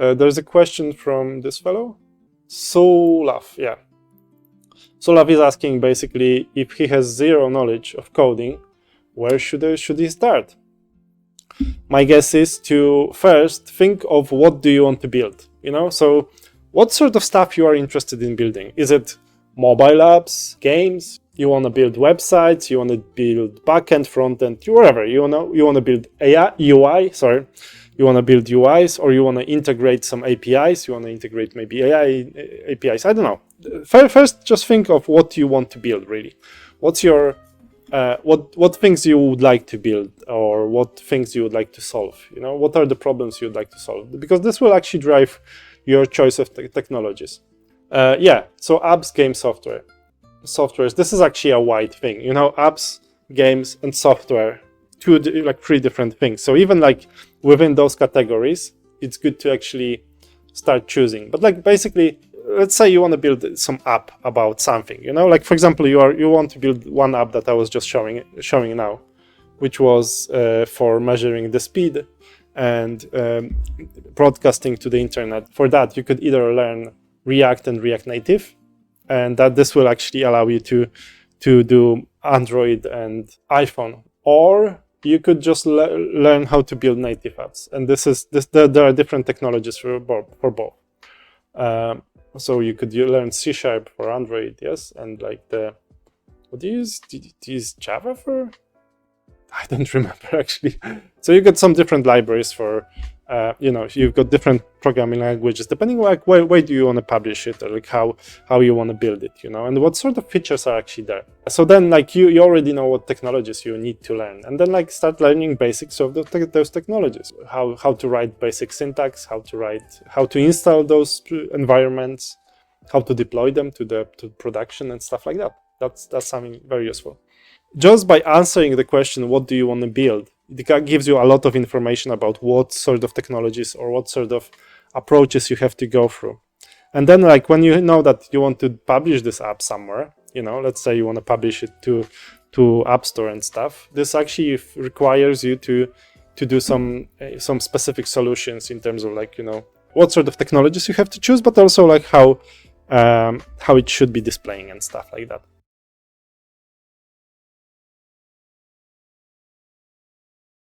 There's a question from this fellow, Solaf. Yeah, Solaf is asking basically, if he has zero knowledge of coding, where should he start? My guess is to first think of what do you want to build. So what sort of stuff you are interested in building? Is it mobile apps, games? You want to build websites? You want to build backend, frontend, whatever. You want to build UI. Sorry, you want to build UIs, or you want to integrate some APIs. You want to integrate maybe AI APIs. I don't know. First, just think of what you want to build. Really, what's your what things you would like to build, or what things you would like to solve. What are the problems you'd like to solve? Because this will actually drive your choice of technologies. So apps, game, softwares. This is actually a wide thing. Apps, games, and software. Three different things. So even within those categories, it's good to actually start choosing. But basically, let's say you want to build some app about something. For example, you want to build one app that I was just showing now, which was for measuring the speed and broadcasting to the internet. For that, you could either learn React and React Native, and that this will actually allow you to do Android and iPhone, or you could just learn how to build native apps. And there are different technologies for both. So you could learn C# for Android, yes, and what do you use? Do you use Java for? I don't remember actually. So you got some different libraries for, you've got different programming languages depending where do you want to publish it, or how you want to build it, and what sort of features are actually there. So then you already know what technologies you need to learn, and then start learning basics of those technologies. How to write basic syntax, how to install those environments, how to deploy them to production and stuff like that. That's something very useful. Just by answering the question, what do you want to build, it gives you a lot of information about what sort of technologies or what sort of approaches you have to go through. And then when you know that you want to publish this app somewhere, let's say you want to publish it to App Store and stuff, this actually requires you to do some specific solutions in terms of what sort of technologies you have to choose, but also how it should be displaying and stuff like that.